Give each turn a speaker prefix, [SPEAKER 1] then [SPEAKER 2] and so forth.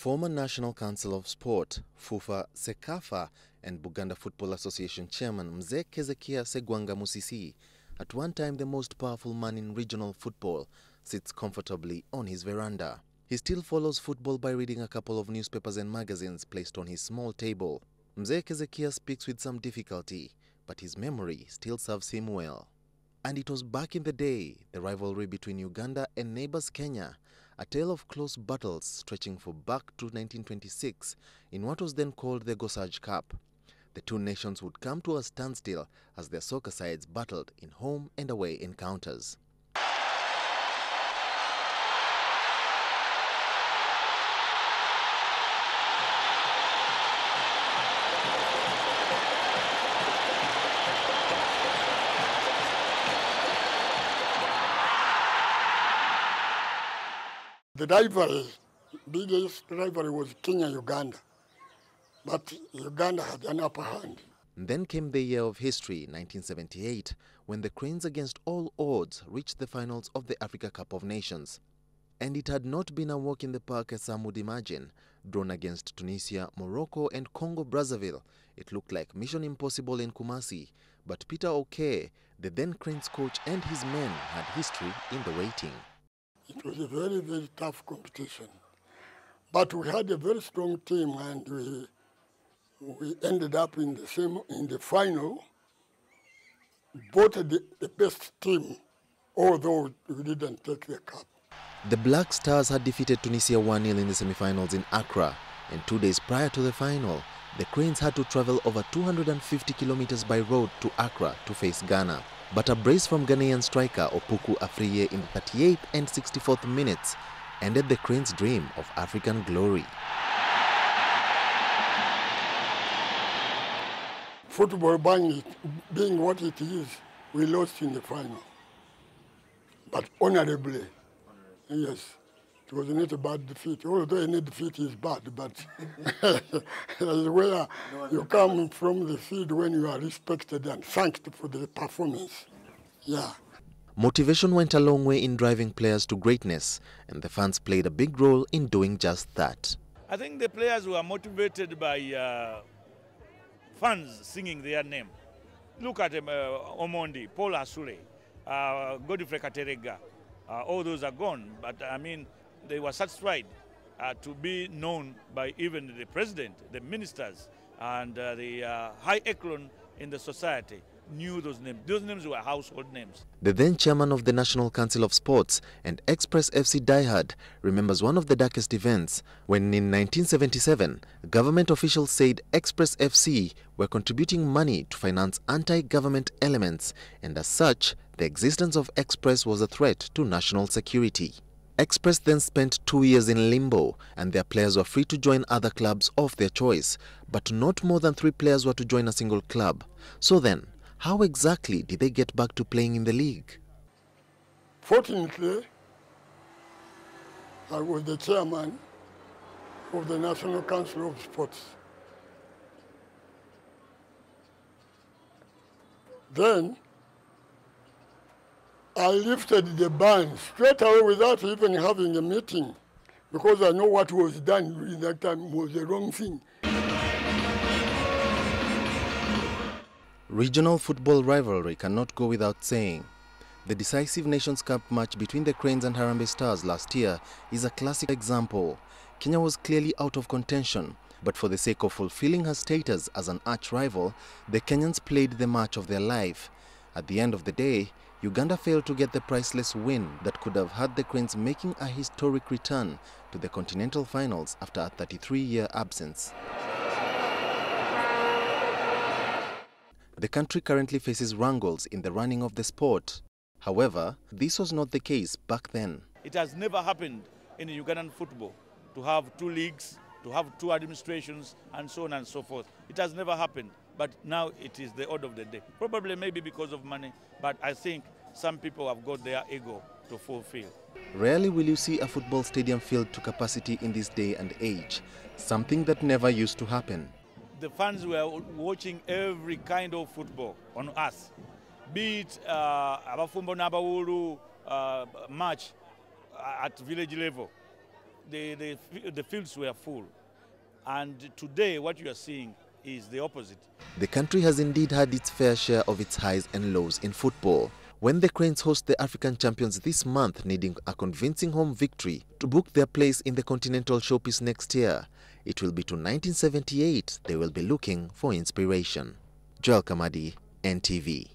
[SPEAKER 1] Former National Council of Sport, FUFA Sekafa, and Buganda Football Association Chairman Mzee Kezekia Segwanga Musisi, at one time the most powerful man in regional football, sits comfortably on his veranda. He still follows football by reading a couple of newspapers and magazines placed on his small table. Mzee Kezekia speaks with some difficulty, but his memory still serves him well. And it was back in the day, the rivalry between Uganda and neighbors Kenya, a tale of close battles stretching for back to 1926 in what was then called the Gosaj Cup. The two nations would come to a standstill as their soccer sides battled in home and away encounters.
[SPEAKER 2] The rivalry, biggest rivalry was Kenya-Uganda, but Uganda had an upper hand.
[SPEAKER 1] Then came the year of history, 1978, when the Cranes against all odds reached the finals of the Africa Cup of Nations. And it had not been a walk in the park as some would imagine. Drawn against Tunisia, Morocco and Congo-Brazzaville, it looked like mission impossible in Kumasi. But Peter Okey, the then Cranes coach, and his men had history in the waiting.
[SPEAKER 2] It was a very, very tough competition. But we had a very strong team, and we ended up in the final, voted the best team, although we didn't take the cup.
[SPEAKER 1] The Black Stars had defeated Tunisia 1-0 in the semi-finals in Accra, and 2 days prior to the final, the Cranes had to travel over 250 kilometers by road to Accra to face Ghana. But a brace from Ghanaian striker Opoku Afriye in the 38th and 64th minutes ended the Cranes' dream of African glory.
[SPEAKER 2] Football being what it is, we lost in the final. But honorably, yes. It was not a bad defeat, although any defeat is bad, but that's where you come from the field when you are respected and thanked for the performance. Yeah.
[SPEAKER 1] Motivation went a long way in driving players to greatness, and the fans played a big role in doing just that.
[SPEAKER 3] I think the players were motivated by fans singing their name. Look at Omondi, Paul Asule, Godfrey Katerega. All those are gone, but I mean, they were satisfied to be known by even the president, the ministers, and the high echelon in the society knew those names. Those names were household names.
[SPEAKER 1] The then chairman of the National Council of Sports and Express FC diehard remembers one of the darkest events when in 1977, government officials said Express FC were contributing money to finance anti-government elements, and as such, the existence of Express was a threat to national security. Express then spent 2 years in limbo, and their players were free to join other clubs of their choice, but not more than 3 players were to join a single club. So then, how exactly did they get back to playing in the league?
[SPEAKER 2] Fortunately, I was the chairman of the National Council of Sports. Then, I lifted the ban straight away without even having a meeting, because I know what was done during that time was the wrong thing.
[SPEAKER 1] Regional football rivalry cannot go without saying. The decisive Nations Cup match between the Cranes and Harambee Stars last year is a classic example. Kenya was clearly out of contention, but for the sake of fulfilling her status as an arch-rival, the Kenyans played the match of their life. At the end of the day, Uganda failed to get the priceless win that could have had the Cranes making a historic return to the continental finals after a 33-year absence. The country currently faces wrangles in the running of the sport. However, this was not the case back then.
[SPEAKER 3] It has never happened in Ugandan football to have 2 leagues, to have 2 administrations, and so on and so forth. It has never happened, but now it is the order of the day. Probably maybe because of money, but I think some people have got their ego to fulfill.
[SPEAKER 1] Rarely will you see a football stadium filled to capacity in this day and age, something that never used to happen.
[SPEAKER 3] The fans were watching every kind of football on us, be it Abafumbo Nabawulu match at village level, the fields were full. And today, what you are seeing is the opposite.
[SPEAKER 1] The country has indeed had its fair share of its highs and lows in football. When the Cranes host the African champions this month, needing a convincing home victory to book their place in the continental showpiece next year, it will be to 1978 they will be looking for inspiration. Joel Kamadi, NTV.